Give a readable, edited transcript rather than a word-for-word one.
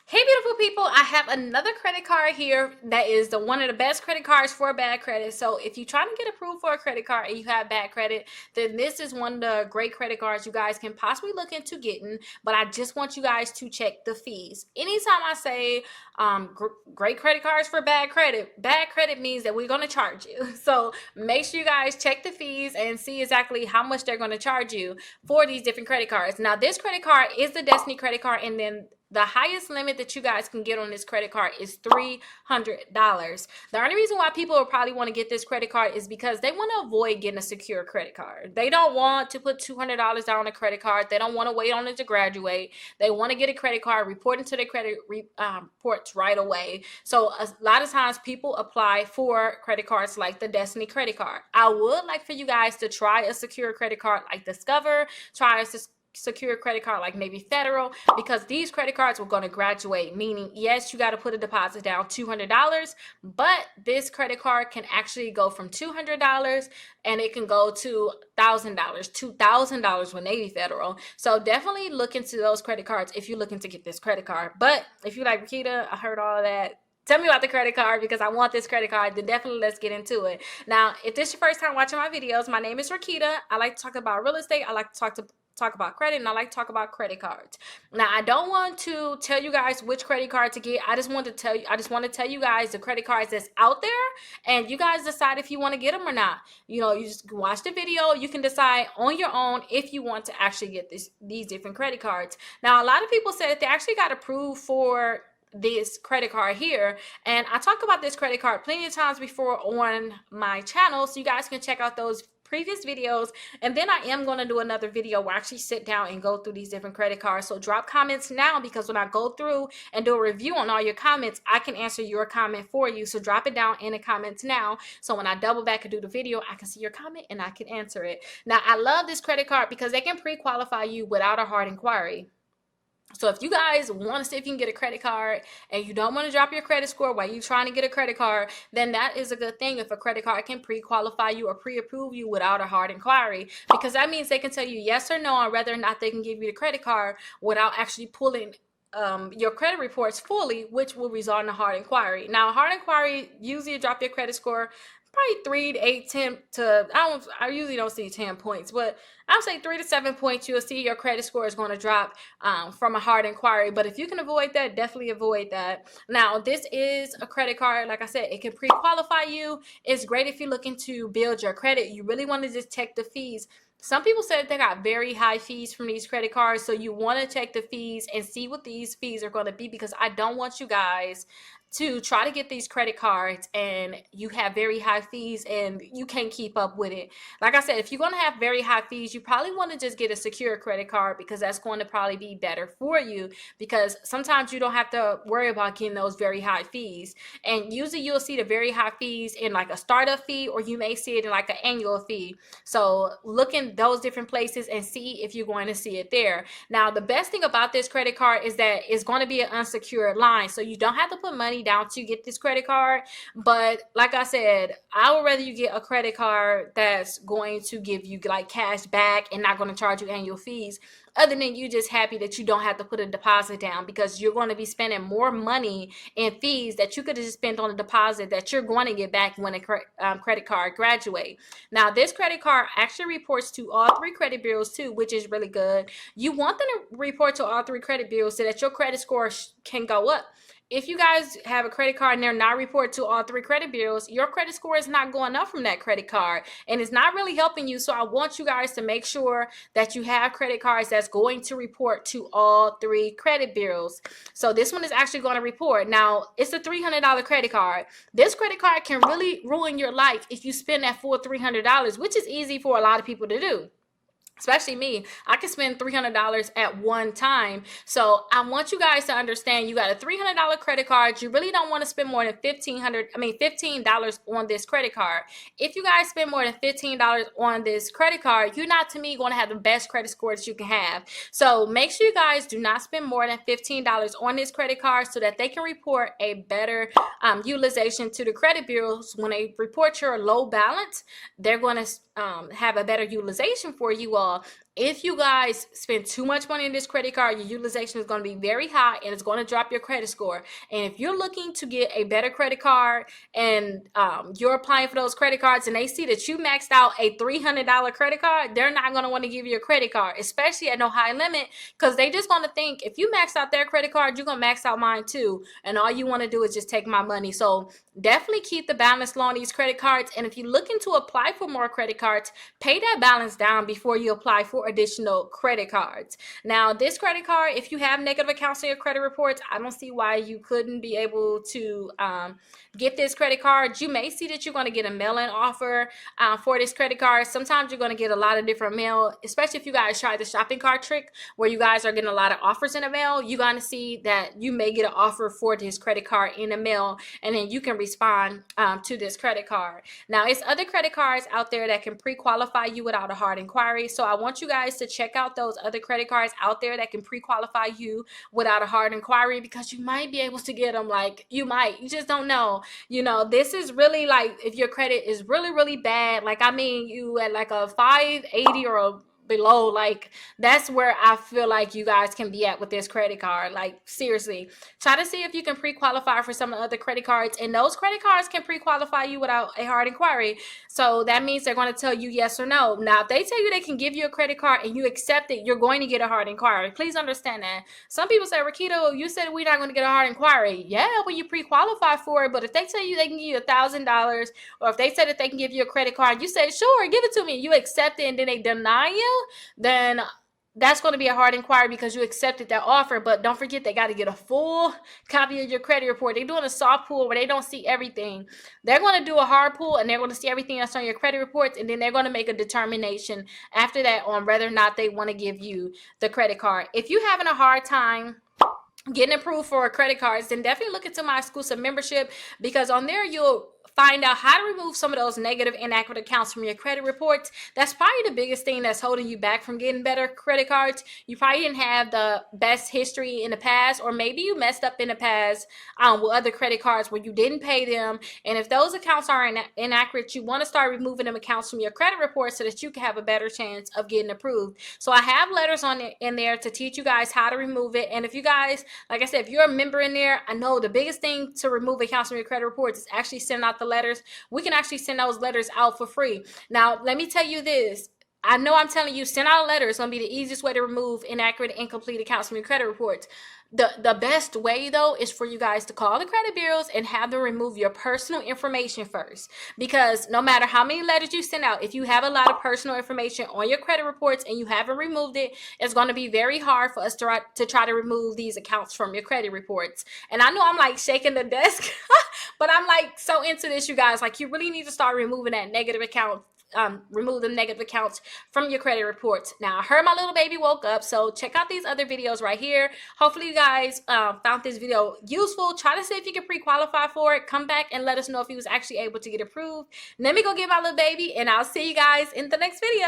Hey beautiful people, I have another credit card here that is one of the best credit cards for bad credit. So if you're trying to get approved for a credit card and you have bad credit, then this is one of the great credit cards you guys can possibly look into getting. But I just want you guys to check the fees. Anytime I say great credit cards for bad credit means that we're going to charge you. So make sure you guys check the fees and see exactly how much they're going to charge you for these different credit cards. Now this credit card is the Destiny credit card, and then the highest limit that you guys can get on this credit card is $300. The only reason why people will probably want to get this credit card is because they want to avoid getting a secure credit card. They don't want to put $200 down on a credit card. They don't want to wait on it to graduate. They want to get a credit card, report into their credit reports right away. So a lot of times people apply for credit cards like the Destiny credit card. I would like for you guys to try a secure credit card like Discover, try a secure credit card like maybe Federal, because these credit cards were going to graduate, meaning yes, you got to put a deposit down $200, but this credit card can actually go from $200 and it can go to $2,000 with Navy Federal. So definitely look into those credit cards if you're looking to get this credit card. But if you're like, Rickita, I heard all of that, tell me about the credit card because I want this credit card, then definitely let's get into it. Now, if this is your first time watching my videos, my name is Rickita. I like to talk about real estate. I like to talk about credit, and I like to talk about credit cards. Now, I don't want to tell you guys which credit card to get. I just want to tell you guys the credit cards that's out there, and you guys decide if you want to get them or not. You know, you just watch the video. You can decide on your own if you want to actually get these different credit cards. Now, a lot of people said that they actually got approved for this credit card here, and I talk about this credit card plenty of times before on my channel, so you guys can check out those previous videos. And then I am going to do another video where I actually sit down and go through these different credit cards. So drop comments now, because when I go through and do a review on all your comments, I can answer your comment for you. So drop it down in the comments now, so when I double back and do the video, I can see your comment and I can answer it. Now, I love this credit card because they can pre-qualify you without a hard inquiry. So if you guys want to see if you can get a credit card and you don't want to drop your credit score while you're trying to get a credit card, then that is a good thing if a credit card can pre-qualify you or pre-approve you without a hard inquiry, because that means they can tell you yes or no on whether or not they can give you the credit card without actually pulling your credit reports fully, which will result in a hard inquiry. Now, a hard inquiry usually drop your credit score probably 3 to 8, 10 to, I usually don't see 10 points, but I'll say 3 to 7 points. You'll see your credit score is going to drop from a hard inquiry. But if you can avoid that, definitely avoid that. Now, this is a credit card. Like I said, it can pre-qualify you. It's great if you're looking to build your credit. You really want to just check the fees. Some people said they got very high fees from these credit cards, so you want to check the fees and see what these fees are going to be, because I don't want you guys to try to get these credit cards and you have very high fees and you can't keep up with it. Like I said, if you're going to have very high fees, you probably want to just get a secure credit card, because that's going to probably be better for you, because sometimes you don't have to worry about getting those very high fees. And usually you'll see the very high fees in like a startup fee, or you may see it in like an annual fee. So look in those different places and see if you're going to see it there. Now, the best thing about this credit card is that it's going to be an unsecured line, so you don't have to put money down to get this credit card. But like I said, I would rather you get a credit card that's going to give you like cash back and not going to charge you annual fees, other than you just happy that you don't have to put a deposit down, because you're going to be spending more money in fees that you could have just spent on a deposit that you're going to get back when a credit card graduate. Now, this credit card actually reports to all 3 credit bureaus too, which is really good. You want them to report to all 3 credit bureaus so that your credit score can go up. If you guys have a credit card and they're not reported to all 3 credit bureaus, your credit score is not going up from that credit card, and it's not really helping you. So I want you guys to make sure that you have credit cards that's going to report to all 3 credit bureaus. So this one is actually going to report. Now, it's a $300 credit card. This credit card can really ruin your life if you spend that full $300, which is easy for a lot of people to do. Especially me, I can spend $300 at one time. So I want you guys to understand, you got a $300 credit card. You really don't want to spend more than $15 on this credit card. If you guys spend more than $15 on this credit card, you're not, to me, going to have the best credit score that you can have. So make sure you guys do not spend more than $15 on this credit card, so that they can report a better utilization to the credit bureaus. When they report your low balance, they're going to have a better utilization for you all. if you guys spend too much money in this credit card, your utilization is going to be very high and it's going to drop your credit score. And if you're looking to get a better credit card and you're applying for those credit cards and they see that you maxed out a $300 credit card, they're not going to want to give you a credit card, especially at no high limit, because they just going to think if you maxed out their credit card, you're going to max out mine too. And all you want to do is just take my money. So definitely keep the balance low on these credit cards. And if you're looking to apply for more credit cards, pay that balance down before you apply for additional credit cards. Now, this credit card, if you have negative accounts on your credit reports, I don't see why you couldn't be able to get this credit card. You may see that you're going to get a mail-in offer for this credit card. Sometimes you're going to get a lot of different mail, especially if you guys try the shopping cart trick where you guys are getting a lot of offers in the mail. You're going to see that you may get an offer for this credit card in the mail, and then you can respond to this credit card. Now, it's other credit cards out there that can pre-qualify you without a hard inquiry. So I want you guys to check out those other credit cards out there that can pre-qualify you without a hard inquiry, because you might be able to get them. Like, you just don't know. You know, this is really like if your credit is really, really bad. Like, I mean, you at like a 580 or a below, like that's where I feel like you guys can be at with this credit card. Like, seriously, try to see if you can pre-qualify for some of the other credit cards, and those credit cards can pre-qualify you without a hard inquiry. So that means they're going to tell you yes or no. Now, if they tell you they can give you a credit card and you accept it, you're going to get a hard inquiry. Please understand that. Some people say, Rickita, you said we're not going to get a hard inquiry. Yeah, when you pre-qualify for it, but if they tell you they can give you $1,000, or if they say that they can give you a credit card, you say, sure, give it to me. You accept it, and then they deny you, then that's going to be a hard inquiry because you accepted that offer. But don't forget, they got to get a full copy of your credit report. They're doing a soft pull where they don't see everything. They're going to do a hard pull, and they're going to see everything that's on your credit reports, and then they're going to make a determination after that on whether or not they want to give you the credit card. If you're having a hard time getting approved for credit cards, then definitely look into my exclusive membership, because on there you'll find out how to remove some of those negative inaccurate accounts from your credit reports. That's probably the biggest thing that's holding you back from getting better credit cards. You probably didn't have the best history in the past, or maybe you messed up in the past with other credit cards where you didn't pay them. And if those accounts are inaccurate, you want to start removing them accounts from your credit report so that you can have a better chance of getting approved. So I have letters in there to teach you guys how to remove it. And if you guys, like I said, if you're a member in there, I know the biggest thing to remove accounts from your credit reports is actually sending out the letters. We can actually send those letters out for free. Now, let me tell you this. I know I'm telling you, send out a letter. It's going to be the easiest way to remove inaccurate and incomplete accounts from your credit reports. The best way, though, is for you guys to call the credit bureaus and have them remove your personal information first. Because no matter how many letters you send out, if you have a lot of personal information on your credit reports and you haven't removed it, it's going to be very hard for us to try to remove these accounts from your credit reports. And I know I'm like shaking the desk, but I'm like so into this, you guys. Like, you really need to start removing that negative account. Remove the negative accounts from your credit reports. Now, I heard my little baby woke up, so check out these other videos right here. Hopefully you guys found this video useful. Try to see if you can pre-qualify for it. Come back and let us know if you was actually able to get approved. Let me go get my little baby, and I'll see you guys in the next video.